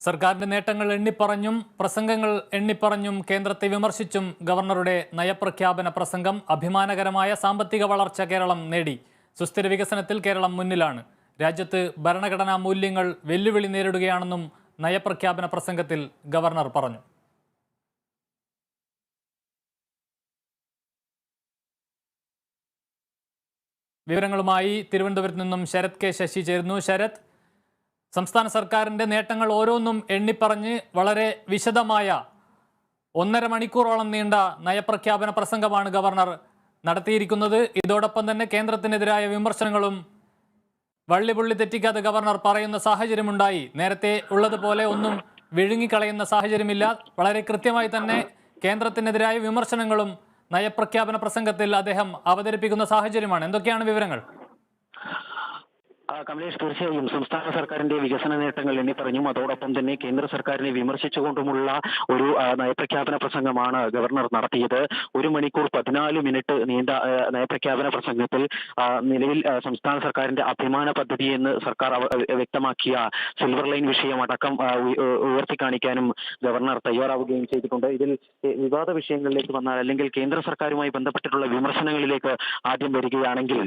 സർക്കാരിന്റെ നേട്ടങ്ങൾ എണ്ണിപ്പറഞ്ഞും പ്രസംഗങ്ങൾ എണ്ണിപ്പറഞ്ഞും കേന്ദ്രത്തെ വിമർശിച്ചും ഗവർണറുടെ നയപ്രഖ്യാപന പ്രസംഗം അഭിമാനകരമായ സാമ്പത്തിക വളർച്ച കേരളം നേടി. സുസ്ഥിര വികസനത്തിൽ കേരളം മുന്നിലാണ്. രാജ്യത്ത് ഭരണഘടനാ മൂല്യങ്ങൾ വെല്ലുവിളി നേരിടുകയാണെന്നും നയപ്രഖ്യാപന പ്രസംഗത്തിൽ ഗവർണർ പറഞ്ഞു. വിവരങ്ങളുമായി തിരുവനന്തപുരത്ത് നിന്നും ശരത് കെ ശശി ചേരുന്നു. ശരത്, സംസ്ഥാന സർക്കാരിൻ്റെ നേട്ടങ്ങൾ ഓരോന്നും എണ്ണിപ്പറഞ്ഞ് വളരെ വിശദമായ 1.5 മണിക്കൂറോളം നീണ്ട നയപ്രഖ്യാപന പ്രസംഗമാണ് ഗവർണർ നടത്തിയിരിക്കുന്നത്. ഇതോടൊപ്പം തന്നെ കേന്ദ്രത്തിനെതിരായ വിമർശനങ്ങളും വള്ളിപുള്ളി തെറ്റിക്കാതെ ഗവർണർ പറയുന്ന സാഹചര്യമുണ്ടായി. നേരത്തെ ഉള്ളതുപോലെ ഒന്നും വിഴുങ്ങിക്കളയുന്ന സാഹചര്യമില്ല. വളരെ കൃത്യമായി തന്നെ കേന്ദ്രത്തിനെതിരായ വിമർശനങ്ങളും നയപ്രഖ്യാപന പ്രസംഗത്തിൽ അദ്ദേഹം അവതരിപ്പിക്കുന്ന സാഹചര്യമാണ്. എന്തൊക്കെയാണ് വിവരങ്ങൾ? കമലേഷ്, തീർച്ചയായും സംസ്ഥാന സർക്കാരിന്റെ വികസന നേട്ടങ്ങൾ എണ്ണിപ്പറഞ്ഞും അതോടൊപ്പം തന്നെ കേന്ദ്ര സർക്കാരിനെ വിമർശിച്ചുകൊണ്ടുമുള്ള ഒരു നയപ്രഖ്യാപന പ്രസംഗമാണ് ഗവർണർ നടത്തിയത്. 1 മണിക്കൂർ 14 മിനിറ്റ് നീണ്ട നയപ്രഖ്യാപന പ്രസംഗത്തിൽ നിലവിൽ സംസ്ഥാന സർക്കാരിന്റെ അഭിമാന പദ്ധതി എന്ന് സർക്കാർ വ്യക്തമാക്കിയ സിൽവർ ലൈൻ വിഷയം അടക്കം ഉയർത്തിക്കാണിക്കാനും ഗവർണർ തയ്യാറാവുകയും ചെയ്തിട്ടുണ്ട്. ഇതിൽ വിവാദ വിഷയങ്ങളിലേക്ക് വന്നാൽ, അല്ലെങ്കിൽ കേന്ദ്ര സർക്കാരുമായി ബന്ധപ്പെട്ടിട്ടുള്ള വിമർശനങ്ങളിലേക്ക് ആദ്യം വരികയാണെങ്കിൽ,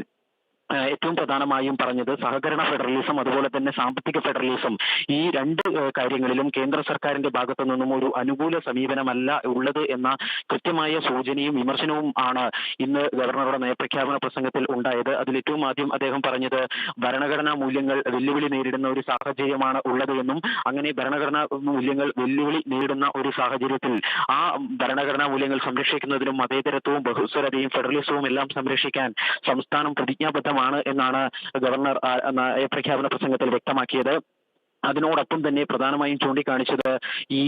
ഏറ്റവും പ്രധാനമായും പറഞ്ഞത് സഹകരണ ഫെഡറലിസം, അതുപോലെ തന്നെ സാമ്പത്തിക ഫെഡറലിസം, ഈ രണ്ട് കാര്യങ്ങളിലും കേന്ദ്ര സർക്കാരിന്റെ ഭാഗത്തു നിന്നും ഒരു അനുകൂല സമീപനമല്ല ഉള്ളത് എന്ന കൃത്യമായ സൂചനയും വിമർശനവും ആണ് ഇന്ന് ഗവർണറുടെ നയപ്രഖ്യാപന പ്രസംഗത്തിൽ ഉണ്ടായത്. അതിൽ ഏറ്റവും ആദ്യം അദ്ദേഹം പറഞ്ഞത് ഭരണഘടനാ മൂല്യങ്ങൾ വെല്ലുവിളി നേരിടുന്ന ഒരു സാഹചര്യമാണ് ഉള്ളത് എന്നും, അങ്ങനെ ഭരണഘടനാ മൂല്യങ്ങൾ വെല്ലുവിളി നേരിടുന്ന ഒരു സാഹചര്യത്തിൽ ആ ഭരണഘടനാ മൂല്യങ്ങൾ സംരക്ഷിക്കുന്നതിനും മതേതരത്വവും ബഹുസ്വരതയും ഫെഡറലിസവും എല്ലാം സംരക്ഷിക്കാൻ സംസ്ഥാനം പ്രതിജ്ഞാബദ്ധമാണ് എന്നാണ് ഗവർണർ പ്രഖ്യാപന പ്രസംഗത്തിൽ വ്യക്തമാക്കിയത്. അതിനോടൊപ്പം തന്നെ പ്രധാനമായും ചൂണ്ടിക്കാണിച്ചത് ഈ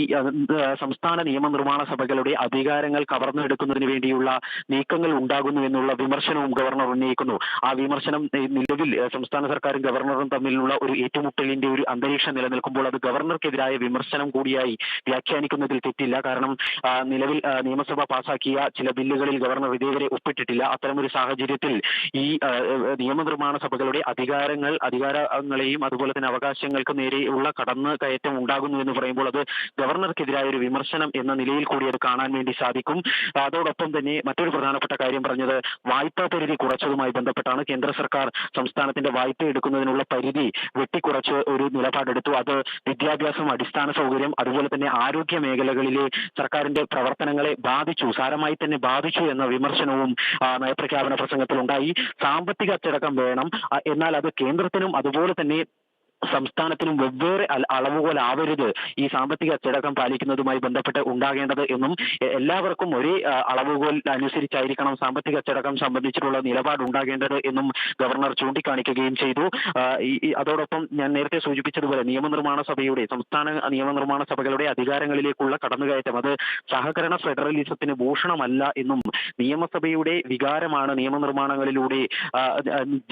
സംസ്ഥാന നിയമനിർമ്മാണ സഭകളുടെ അധികാരങ്ങൾ കവർന്നെടുക്കുന്നതിന് വേണ്ടിയുള്ള നീക്കങ്ങൾ ഉണ്ടാകുന്നു എന്നുള്ള വിമർശനവും ഗവർണർ ഉന്നയിക്കുന്നു. ആ വിമർശനം നിലവിൽ സംസ്ഥാന സർക്കാരും ഗവർണറും തമ്മിലുള്ള ഒരു ഏറ്റുമുട്ടലിന്റെ ഒരു അന്തരീക്ഷം നിലനിൽക്കുമ്പോൾ അത് ഗവർണർക്കെതിരായ വിമർശനം കൂടിയായി വ്യാഖ്യാനിക്കുന്നതിൽ തെറ്റില്ല. കാരണം നിലവിൽ നിയമസഭ പാസാക്കിയ ചില ബില്ലുകളിൽ ഗവർണർ ഇതേവരെ ഒപ്പിട്ടിട്ടില്ല. അത്തരമൊരു സാഹചര്യത്തിൽ ഈ നിയമനിർമ്മാണ സഭകളുടെ അധികാരങ്ങളെയും അതുപോലെ തന്നെ അവകാശങ്ങൾക്ക് നേരെ ഉള്ള കടന്നു കയറ്റം ഉണ്ടാകുന്നു എന്ന് പറയുമ്പോൾ അത് ഗവർണർക്കെതിരായ ഒരു വിമർശനം എന്ന നിലയിൽ കൂടി അത് കാണാൻ വേണ്ടി സാധിക്കും. അതോടൊപ്പം തന്നെ മറ്റൊരു പ്രധാനപ്പെട്ട കാര്യം പറഞ്ഞത് വായ്പാ പരിധി കുറച്ചതുമായി ബന്ധപ്പെട്ടാണ്. കേന്ദ്ര സർക്കാർ സംസ്ഥാനത്തിന്റെ വായ്പ എടുക്കുന്നതിനുള്ള പരിധി വെട്ടിക്കുറച്ച് ഒരു നിലപാടെടുത്തു. അത് വിദ്യാഭ്യാസം, അടിസ്ഥാന സൗകര്യം, അതുപോലെ തന്നെ ആരോഗ്യ മേഖലകളിലെ സർക്കാരിന്റെ പ്രവർത്തനങ്ങളെ സാരമായി തന്നെ ബാധിച്ചു എന്ന വിമർശനവും നയപ്രഖ്യാപന പ്രസംഗത്തിൽ ഉണ്ടായി. സാമ്പത്തിക അച്ചടക്കം വേണം, എന്നാൽ അത് കേന്ദ്രത്തിനും അതുപോലെ തന്നെ സംസ്ഥാനത്തിനും വെവ്വേറെ അളവുകോലാവരുത് ഈ സാമ്പത്തിക അച്ചടക്കം പാലിക്കുന്നതുമായി ബന്ധപ്പെട്ട് ഉണ്ടാകേണ്ടത് എന്നും, എല്ലാവർക്കും ഒരേ അളവുകോൽ അനുസരിച്ചായിരിക്കണം സാമ്പത്തിക അച്ചടക്കം സംബന്ധിച്ചിട്ടുള്ള നിലപാട് ഉണ്ടാകേണ്ടത് എന്നും ഗവർണർ ചൂണ്ടിക്കാണിക്കുകയും ചെയ്തു. അതോടൊപ്പം ഞാൻ നേരത്തെ സൂചിപ്പിച്ചതുപോലെ സംസ്ഥാന നിയമനിർമ്മാണ സഭകളുടെ അധികാരങ്ങളിലേക്കുള്ള കടന്നുകയറ്റം അത് സഹകരണ ഫെഡറലിസത്തിന് ഭൂഷണമല്ല എന്നും, നിയമസഭയുടെ വികാരമാണ് നിയമനിർമ്മാണങ്ങളിലൂടെ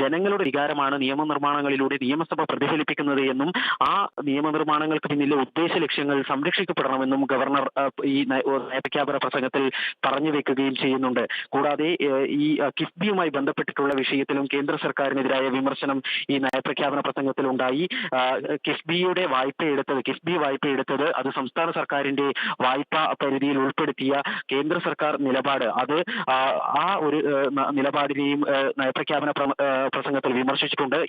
ജനങ്ങളുടെ വികാരമാണ് നിയമനിർമ്മാണങ്ങളിലൂടെ നിയമസഭ പ്രതിഫലിപ്പിക്കുന്നത് എന്നും, ആ നിയമനിർമ്മാണങ്ങൾക്ക് പിന്നിലെ ഉദ്ദേശ ലക്ഷ്യങ്ങൾ സംരക്ഷിക്കപ്പെടണമെന്നും ഗവർണർ ഈ നയപ്രഖ്യാപന പ്രസംഗത്തിൽ പറഞ്ഞു വെക്കുകയും ചെയ്യുന്നുണ്ട്. കൂടാതെ ഈ കിഫ്ബിയുമായി ബന്ധപ്പെട്ടിട്ടുള്ള വിഷയത്തിലും കേന്ദ്ര സർക്കാരിനെതിരായ വിമർശനം ഈ നയപ്രഖ്യാപന പ്രസംഗത്തിൽ ഉണ്ടായി. കിഫ്ബി വായ്പ എടുത്തത് അത് സംസ്ഥാന സർക്കാരിന്റെ വായ്പാ പരിധിയിൽ ഉൾപ്പെടുത്തിയ കേന്ദ്ര സർക്കാർ നിലപാട്, അത് ആ ഒരു നിലപാടിനെയും നയപ്രഖ്യാപന പ്രസംഗത്തിൽ വിമർശിച്ചിട്ടുണ്ട്.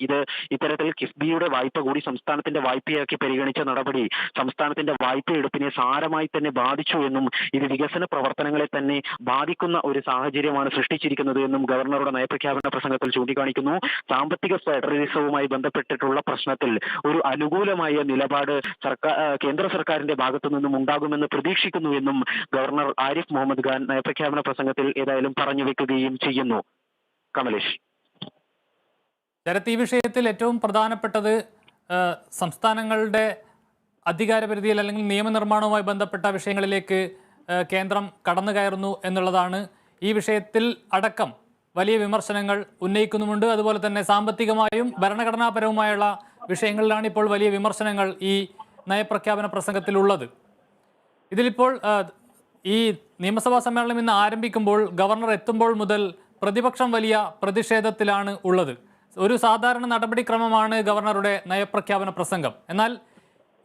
ഇത്തരത്തിൽ കിഫ്ബിയുടെ വായ്പ കൂടി സംസ്ഥാനത്തിന്റെ വായ്പയാക്കി പരിഗണിച്ച നടപടി സംസ്ഥാനത്തിന്റെ വായ്പയെടുപ്പിനെ സാരമായി തന്നെ ബാധിച്ചു എന്നും, ഇത് വികസന പ്രവർത്തനങ്ങളെ തന്നെ ബാധിക്കുന്ന ഒരു സാഹചര്യമാണ് സൃഷ്ടിച്ചിരിക്കുന്നത് എന്നും ഗവർണറുടെ നയപ്രഖ്യാപന പ്രസംഗത്തിൽ ചൂണ്ടിക്കാണിക്കുന്നു. സാമ്പത്തിക ഫെഡറലിസവുമായി ബന്ധപ്പെട്ടിട്ടുള്ള പ്രശ്നത്തിൽ ഒരു അനുകൂലമായ നിലപാട് കേന്ദ്ര സർക്കാരിന്റെ ഭാഗത്തു നിന്നും ഉണ്ടാകുമെന്ന് പ്രതീക്ഷിക്കുന്നു എന്നും ഗവർണർ ആരിഫ് മുഹമ്മദ് ഖാൻ നയപ്രഖ്യാപന പ്രസംഗത്തിൽ ഏതായാലും പറഞ്ഞു വെക്കുകയും ചെയ്യുന്നു. കമലേഷ്, ഈ വിഷയത്തിൽ ഏറ്റവും പ്രധാനപ്പെട്ടത് സംസ്ഥാനങ്ങളുടെ അധികാരപരിധിയിൽ അല്ലെങ്കിൽ നിയമനിർമ്മാണവുമായി ബന്ധപ്പെട്ട വിഷയങ്ങളിലേക്ക് കേന്ദ്രം കടന്നു കയറുന്നു എന്നുള്ളതാണ്. ഈ വിഷയത്തിൽ അടക്കം വലിയ വിമർശനങ്ങൾ ഉന്നയിക്കുന്നുമുണ്ട്. അതുപോലെ തന്നെ സാമ്പത്തികമായും ഭരണഘടനാപരവുമായുള്ള വിഷയങ്ങളിലാണ് ഇപ്പോൾ വലിയ വിമർശനങ്ങൾ ഈ നയപ്രഖ്യാപന പ്രസംഗത്തിലുള്ളത്. ഇതിലിപ്പോൾ ഈ നിയമസഭാ സമ്മേളനം ഇന്ന് ആരംഭിക്കുമ്പോൾ ഗവർണർ എത്തുമ്പോൾ മുതൽ പ്രതിപക്ഷം വലിയ പ്രതിഷേധത്തിലാണ് ഉള്ളത്. ഒരു സാധാരണ നടപടിക്രമമാണ് ഗവർണറുടെ നയപ്രഖ്യാപന പ്രസംഗം. എന്നാൽ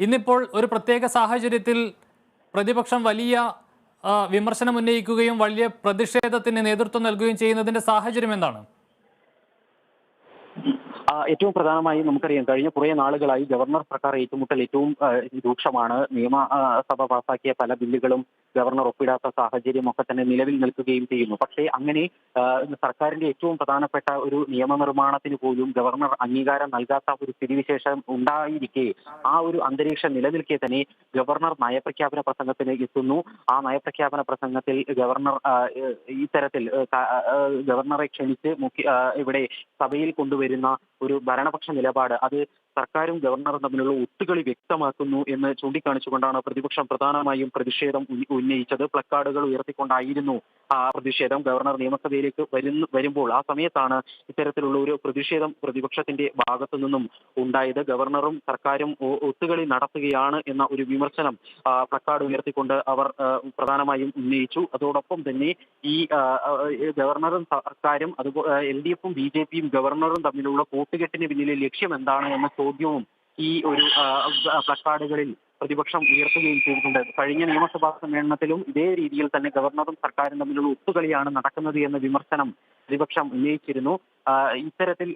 ഇന്നിപ്പോൾ ഒരു പ്രത്യേക സാഹചര്യത്തിൽ പ്രതിപക്ഷം വലിയ വിമർശനം ഉന്നയിക്കുകയും വലിയ പ്രതിഷേധത്തിന് നേതൃത്വം നൽകുകയും ചെയ്യുന്നതിന്റെ സാഹചര്യം എന്താണ്? ഏറ്റവും പ്രധാനമായി നമുക്കറിയാം, കഴിഞ്ഞ കുറേ നാളുകളായി ഗവർണർ സർക്കാർ ഏറ്റുമുട്ടൽ ഏറ്റവും രൂക്ഷമാണ്. നിയമസഭ പാസാക്കിയ പല ബില്ലുകളും ഗവർണർ ഒപ്പിടാത്ത സാഹചര്യം ഒക്കെ തന്നെ നിലവിൽ നിൽക്കുകയും ചെയ്യുന്നു. പക്ഷേ അങ്ങനെ സർക്കാരിന്റെ ഏറ്റവും പ്രധാനപ്പെട്ട ഒരു നിയമനിർമ്മാണത്തിന് പോലും ഗവർണർ അംഗീകാരം നൽകാത്ത ഒരു സ്ഥിതിവിശേഷം ഉണ്ടായിരിക്കെ, ആ ഒരു അന്തരീക്ഷം നിലനിൽക്കെ തന്നെ ഗവർണർ നയപ്രഖ്യാപന പ്രസംഗത്തിന് എത്തുന്നു. ആ നയപ്രഖ്യാപന പ്രസംഗത്തിൽ ഗവർണർ ഇത്തരത്തിൽ ഗവർണറെ ക്ഷണിച്ച് ഇവിടെ സഭയിൽ കൊണ്ടുവരുന്ന ഒരു ഭരണപക്ഷ നിലപാട് അത് സർക്കാരും ഗവർണറും തമ്മിലുള്ള ഒത്തുകളി വ്യക്തമാക്കുന്നു എന്ന് ചൂണ്ടിക്കാണിച്ചുകൊണ്ടാണ് പ്രതിപക്ഷം പ്രധാനമായും പ്രതിഷേധം ഉന്നയിച്ചത്. പ്ലക്കാർഡുകൾ ഉയർത്തിക്കൊണ്ടായിരുന്നു ആ പ്രതിഷേധം. ഗവർണർ നിയമസഭയിലേക്ക് വരുമ്പോൾ ആ സമയത്താണ് ഇത്തരത്തിലുള്ള ഒരു പ്രതിഷേധം പ്രതിപക്ഷത്തിന്റെ ഭാഗത്തു നിന്നും ഉണ്ടായത്. ഗവർണറും സർക്കാരും ഒത്തുകളി നടത്തുകയാണ് എന്ന ഒരു വിമർശനം പ്ലക്കാർഡ് ഉയർത്തിക്കൊണ്ട് അവർ പ്രധാനമായും ഉന്നയിച്ചു. അതോടൊപ്പം തന്നെ ഈ ഗവർണറും സർക്കാരും അതുപോലെ LDFും BJPയും ഗവർണറും തമ്മിലുള്ള കൂട്ടുകെട്ടിന് പിന്നിലെ ലക്ഷ്യം എന്താണ് എന്ന ചോദ്യവും ഈ ഒരു പ്ലക്കാർഡുകളിൽ പ്രതിപക്ഷം ഉയർത്തുകയും ചെയ്തിട്ടുണ്ട്. കഴിഞ്ഞ നിയമസഭാ സമ്മേളനത്തിലും ഇതേ രീതിയിൽ തന്നെ ഗവർണറും സർക്കാരും തമ്മിലുള്ള ഒത്തുകളിയാണ് നടക്കുന്നത് എന്ന വിമർശനം പ്രതിപക്ഷം ഉന്നയിച്ചിരുന്നു. ഇത്തരത്തിൽ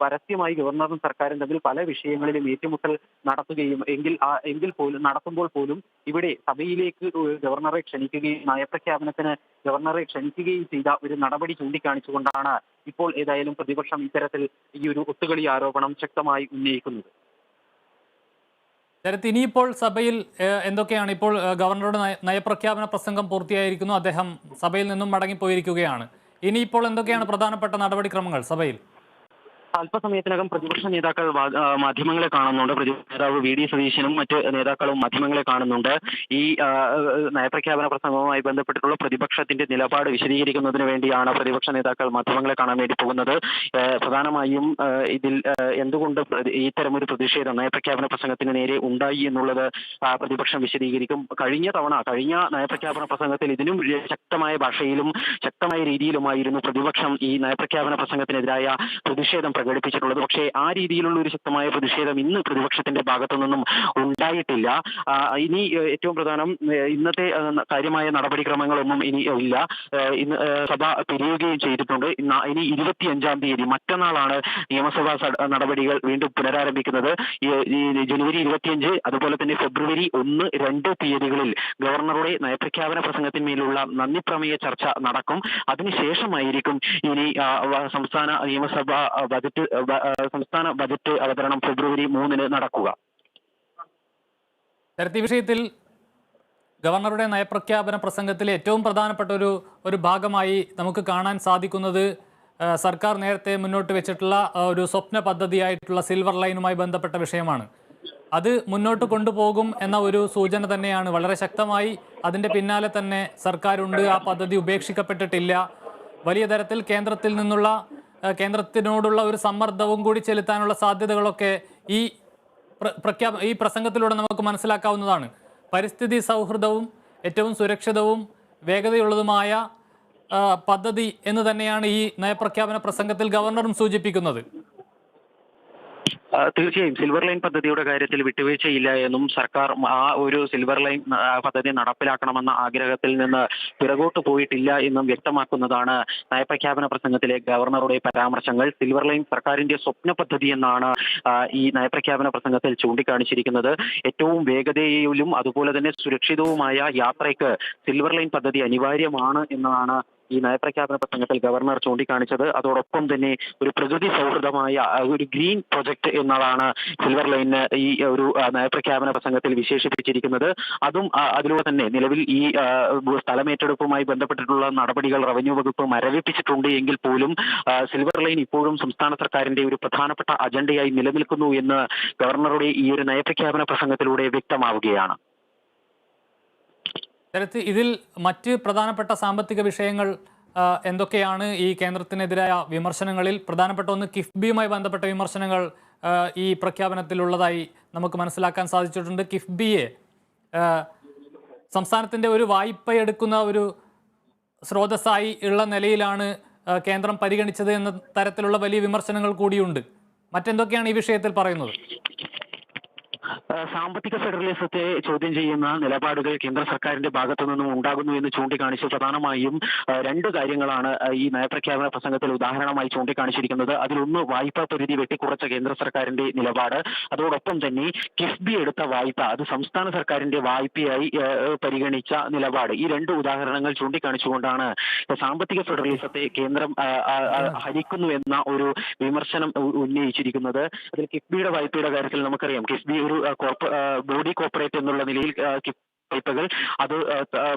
പരസ്യമായി ഗവർണറും സർക്കാരും തമ്മിൽ പല വിഷയങ്ങളിലും ഏറ്റുമുട്ടൽ നടത്തുകയും നടത്തുമ്പോൾ പോലും ഇവിടെ സഭയിലേക്ക് ഗവർണറെ ക്ഷണിക്കുകയും നയപ്രഖ്യാപനത്തിന് ഗവർണറെ ക്ഷണിക്കുകയും ചെയ്ത ഒരു നടപടി ചൂണ്ടിക്കാണിച്ചുകൊണ്ടാണ് ഇപ്പോൾ ഏതായാലും പ്രതിപക്ഷം ഇത്തരത്തിൽ ഈ ഒരു ഒത്തുകളി ആരോപണം ശക്തമായി ഉന്നയിക്കുന്നത്. ഇനിയിപ്പോൾ സഭയിൽ എന്തൊക്കെയാണ്? ഇപ്പോൾ ഗവർണറുടെ നയപ്രഖ്യാപന പ്രസംഗം പൂർത്തിയായിരിക്കുന്നു. അദ്ദേഹം സഭയിൽ നിന്നും മടങ്ങിപ്പോയിരിക്കുകയാണ്. ഇനിയിപ്പോൾ എന്തൊക്കെയാണ് പ്രധാനപ്പെട്ട നടപടിക്രമങ്ങൾ സഭയിൽ? അല്പസമയത്തിനകം പ്രതിപക്ഷ നേതാക്കൾ മാധ്യമങ്ങളെ കാണുന്നുണ്ട്. പ്രതിപക്ഷ നേതാവ് VD സതീശനും മറ്റ് നേതാക്കളും മാധ്യമങ്ങളെ കാണുന്നുണ്ട്. ഈ നയപ്രഖ്യാപന പ്രസംഗവുമായി ബന്ധപ്പെട്ടിട്ടുള്ള പ്രതിപക്ഷത്തിന്റെ നിലപാട് വിശദീകരിക്കുന്നതിന് വേണ്ടിയാണ് പ്രതിപക്ഷ നേതാക്കൾ മാധ്യമങ്ങളെ കാണാൻ വേണ്ടി പോകുന്നത്. പ്രധാനമായും ഇതിൽ എന്തുകൊണ്ട് ഇത്തരമൊരു പ്രതിഷേധം നയപ്രഖ്യാപന പ്രസംഗത്തിന് നേരെ ഉണ്ടായി എന്നുള്ളത് പ്രതിപക്ഷം വിശദീകരിക്കും. കഴിഞ്ഞ നയപ്രഖ്യാപന പ്രസംഗത്തിൽ ഇതിനും ശക്തമായ ഭാഷയിലും ശക്തമായ രീതിയിലുമായിരുന്നു പ്രതിപക്ഷം ഈ നയപ്രഖ്യാപന പ്രസംഗത്തിനെതിരായ പ്രതിഷേധം പ്രകടിപ്പിച്ചിട്ടുള്ളത്. പക്ഷേ ആ രീതിയിലുള്ള ഒരു ശക്തമായ പ്രതിഷേധം ഇന്ന് പ്രതിപക്ഷത്തിന്റെ ഭാഗത്തു നിന്നും ഉണ്ടായിട്ടില്ല. ഇനി ഏറ്റവും പ്രധാനം, ഇന്നത്തെ കാര്യമായ നടപടിക്രമങ്ങളൊന്നും ഇനി ഇല്ല. ഇന്ന് സഭ പിരിയുകയും ചെയ്തിട്ടുണ്ട്. ഇനി 25-ാം തീയതി മറ്റന്നാളാണ് നിയമസഭാ നടപടികൾ വീണ്ടും പുനരാരംഭിക്കുന്നത്. ജനുവരി 25 അതുപോലെ തന്നെ ഫെബ്രുവരി 1, 2 തീയതികളിൽ ഗവർണറുടെ നയപ്രഖ്യാപന പ്രസംഗത്തിന്മേലുള്ള നന്ദിപ്രമേയ ചർച്ച നടക്കും. അതിനുശേഷമായിരിക്കും ഇനി സംസ്ഥാന ബജറ്റ് അവതരണം ഫെബ്രുവരി 3 നടക്കുക. ഈ വിഷയത്തിൽ ഗവർണറുടെ നയപ്രഖ്യാപന പ്രസംഗത്തിലെ ഏറ്റവും പ്രധാനപ്പെട്ട ഒരു ഭാഗമായി നമുക്ക് കാണാൻ സാധിക്കുന്നത് സർക്കാർ നേരത്തെ മുന്നോട്ട് വെച്ചിട്ടുള്ള ഒരു സ്വപ്ന പദ്ധതിയായിട്ടുള്ള സിൽവർ ലൈനുമായി ബന്ധപ്പെട്ട വിഷയമാണ്. അത് മുന്നോട്ട് കൊണ്ടുപോകും എന്ന ഒരു സൂചന തന്നെയാണ്. വളരെ ശക്തമായി അതിൻ്റെ പിന്നാലെ തന്നെ സർക്കാരുണ്ട്. ആ പദ്ധതി ഉപേക്ഷിക്കപ്പെട്ടിട്ടില്ല. വലിയ തരത്തിൽ കേന്ദ്രത്തിനോടുള്ള ഒരു സമ്മർദ്ദവും കൂടി ചെലുത്താനുള്ള സാധ്യതകളൊക്കെ ഈ പ്രസംഗത്തിലൂടെ നമുക്ക് മനസ്സിലാക്കാവുന്നതാണ്. പരിസ്ഥിതി സൗഹൃദവും ഏറ്റവും സുരക്ഷിതവും വേഗതയുള്ളതുമായ പദ്ധതി എന്ന് തന്നെയാണ് ഈ നയപ്രഖ്യാപന പ്രസംഗത്തിൽ ഗവർണറും സൂചിപ്പിക്കുന്നത്. തീർച്ചയായും സിൽവർ ലൈൻ പദ്ധതിയുടെ കാര്യത്തിൽ വിട്ടുവീഴ്ചയില്ല എന്നും സർക്കാർ ആ ഒരു സിൽവർ ലൈൻ പദ്ധതി നടപ്പിലാക്കണമെന്ന ആഗ്രഹത്തിൽ നിന്ന് പിറകോട്ട് പോയിട്ടില്ല എന്നും വ്യക്തമാക്കുന്നതാണ് നയപ്രഖ്യാപന പ്രസംഗത്തിലെ ഗവർണറുടെ പരാമർശങ്ങൾ. സിൽവർ ലൈൻ സർക്കാരിന്റെ സ്വപ്ന പദ്ധതി എന്നാണ് ഈ നയപ്രഖ്യാപന പ്രസംഗത്തിൽ ചൂണ്ടിക്കാണിച്ചിരിക്കുന്നത്. ഏറ്റവും വേഗതയിലും അതുപോലെ തന്നെ സുരക്ഷിതവുമായ യാത്രയ്ക്ക് സിൽവർ ലൈൻ പദ്ധതി അനിവാര്യമാണ് എന്നതാണ് ഈ നയപ്രഖ്യാപന പ്രസംഗത്തിൽ ഗവർണർ ചൂണ്ടിക്കാണിച്ചത്. അതോടൊപ്പം തന്നെ ഒരു പ്രകൃതി സൗഹൃദമായ ഒരു ഗ്രീൻ പ്രൊജക്ട് എന്നതാണ് സിൽവർ ലൈനിന് ഈ ഒരു നയപ്രഖ്യാപന പ്രസംഗത്തിൽ വിശേഷിപ്പിച്ചിരിക്കുന്നത്. അതിലൂടെ തന്നെ നിലവിൽ ഈ സ്ഥലമേറ്റെടുപ്പുമായി ബന്ധപ്പെട്ടിട്ടുള്ള നടപടികൾ റവന്യൂ വകുപ്പ് മരവിപ്പിച്ചിട്ടുണ്ട് എങ്കിൽ പോലും സിൽവർ ലൈൻ ഇപ്പോഴും സംസ്ഥാന സർക്കാരിന്റെ ഒരു പ്രധാനപ്പെട്ട അജണ്ടയായി നിലനിൽക്കുന്നു എന്ന് ഗവർണറുടെ ഈ ഒരു നയപ്രഖ്യാപന പ്രസംഗത്തിലൂടെ വ്യക്തമാവുകയാണ്. ഇതിൽ മറ്റ് പ്രധാനപ്പെട്ട സാമ്പത്തിക വിഷയങ്ങൾ എന്തൊക്കെയാണ്? ഈ കേന്ദ്രത്തിനെതിരായ വിമർശനങ്ങളിൽ പ്രധാനപ്പെട്ട ഒന്ന് കിഫ്ബിയുമായി ബന്ധപ്പെട്ട വിമർശനങ്ങൾ ഈ പ്രഖ്യാപനത്തിലുള്ളതായി നമുക്ക് മനസ്സിലാക്കാൻ സാധിച്ചിട്ടുണ്ട്. കിഫ്ബിയെ സംസ്ഥാനത്തിൻ്റെ ഒരു വായ്പ എടുക്കുന്ന ഒരു സ്രോതസ്സായി ഉള്ള നിലയിലാണ് കേന്ദ്രം പരിഗണിച്ചത് എന്ന തരത്തിലുള്ള വലിയ വിമർശനങ്ങൾ കൂടിയുണ്ട്. മറ്റെന്തൊക്കെയാണ് ഈ വിഷയത്തിൽ പറയുന്നത്? സാമ്പത്തിക ഫെഡറലിസത്തെ ചോദ്യം ചെയ്യുന്ന നിലപാടുകൾ കേന്ദ്ര സർക്കാരിന്റെ ഭാഗത്തു നിന്നും ഉണ്ടാകുന്നു എന്ന് ചൂണ്ടിക്കാണിച്ച് പ്രധാനമായും രണ്ട് കാര്യങ്ങളാണ് ഈ നയപ്രഖ്യാപന പ്രസംഗത്തിൽ ഉദാഹരണമായി ചൂണ്ടിക്കാണിച്ചിരിക്കുന്നത്. അതിലൊന്ന് വായ്പാ പരിധി വെട്ടിക്കുറച്ച കേന്ദ്ര സർക്കാരിന്റെ നിലപാട്, അതോടൊപ്പം തന്നെ കിഫ്ബി എടുത്ത വായ്പ അത് സംസ്ഥാന സർക്കാരിന്റെ വായ്പയായി പരിഗണിച്ച നിലപാട്. ഈ രണ്ട് ഉദാഹരണങ്ങൾ ചൂണ്ടിക്കാണിച്ചുകൊണ്ടാണ് സാമ്പത്തിക ഫെഡറലിസത്തെ കേന്ദ്രം ഹരിക്കുന്നു എന്ന ഒരു വിമർശനം ഉന്നയിച്ചിരിക്കുന്നത്. അതിൽ കിഫ്ബിയുടെ വായ്പയുടെ കാര്യത്തിൽ നമുക്കറിയാം, കിഫ്ബി ഒരു ബോഡി കോർപ്പറേറ്റ് എന്നുള്ള നിലയിൽ വായ്പകൾ അത്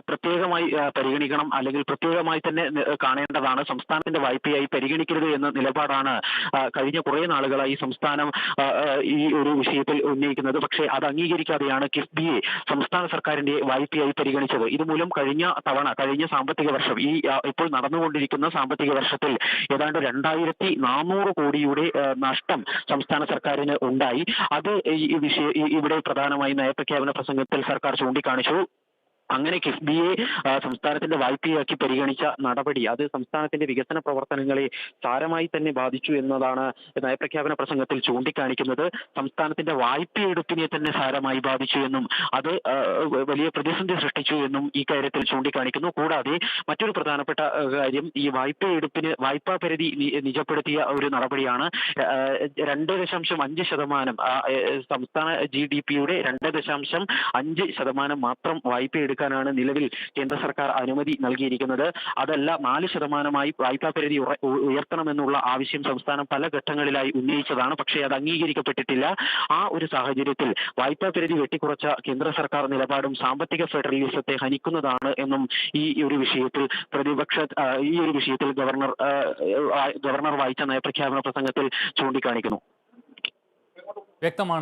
പ്രത്യേകമായി പരിഗണിക്കണം, അല്ലെങ്കിൽ പ്രത്യേകമായി തന്നെ കാണേണ്ടതാണ്. സംസ്ഥാനത്തിന്റെ വായ്പയായി പരിഗണിക്കരുത് എന്ന നിലപാടാണ് കഴിഞ്ഞ കുറെ നാളുകളായി സംസ്ഥാനം ഈ ഒരു വിഷയത്തിൽ ഉന്നയിക്കുന്നത്. പക്ഷേ അത് അംഗീകരിക്കാതെയാണ് കിഫ്ബിയെ സംസ്ഥാന സർക്കാരിന്റെ വായ്പയായി പരിഗണിച്ചത്. ഇതുമൂലം കഴിഞ്ഞ സാമ്പത്തിക വർഷം, ഈ ഇപ്പോൾ നടന്നുകൊണ്ടിരിക്കുന്ന സാമ്പത്തിക വർഷത്തിൽ ഏതാണ്ട് 2400 കോടിയുടെ നഷ്ടം സംസ്ഥാന സർക്കാരിന് ഉണ്ടായി. അത് ഇവിടെ പ്രധാനമായി നയപ്രഖ്യാപന പ്രസംഗത്തിൽ സർക്കാർ ചൂണ്ടിക്കാണിച്ചു. അങ്ങനെ കിഫ്ബിയെ സംസ്ഥാനത്തിന്റെ വായ്പയാക്കി പരിഗണിച്ച നടപടി അത് സംസ്ഥാനത്തിന്റെ വികസന പ്രവർത്തനങ്ങളെ സാരമായി തന്നെ ബാധിച്ചു എന്നതാണ് നയപ്രഖ്യാപന പ്രസംഗത്തിൽ ചൂണ്ടിക്കാണിക്കുന്നത്. സംസ്ഥാനത്തിന്റെ വായ്പയെടുപ്പിനെ തന്നെ സാരമായി ബാധിച്ചു എന്നും അത് വലിയ പ്രതിസന്ധി സൃഷ്ടിച്ചു എന്നും ഈ കാര്യത്തിൽ ചൂണ്ടിക്കാണിക്കുന്നു. കൂടാതെ മറ്റൊരു പ്രധാനപ്പെട്ട കാര്യം, ഈ വായ്പാ പരിധി നിജപ്പെടുത്തിയ ഒരു നടപടിയാണ്. 2.5% സംസ്ഥാന GDP-യുടെ 2.5% മാത്രം വായ്പ ാണ് നിലവിൽ കേന്ദ്ര സർക്കാർ അനുമതി നൽകിയിരിക്കുന്നത്. അതല്ല 4%-മായി വായ്പാ പരിധി ഉയർത്തണമെന്നുള്ള ആവശ്യം സംസ്ഥാനം പല ഘട്ടങ്ങളിലായി ഉന്നയിച്ചതാണ്. പക്ഷേ അത് അംഗീകരിക്കപ്പെട്ടിട്ടില്ല. ആ ഒരു സാഹചര്യത്തിൽ വായ്പാ പരിധി വെട്ടിക്കുറച്ച കേന്ദ്ര സർക്കാർ നിലപാടും സാമ്പത്തിക ഫെഡറലിസത്തെ ഹനിക്കുന്നതാണ് എന്നും ഈ ഒരു വിഷയത്തിൽ ഗവർണർ വായിച്ച നയപ്രഖ്യാപന പ്രസംഗത്തിൽ ചൂണ്ടിക്കാണിക്കുന്നു. വ്യക്തമാണ്.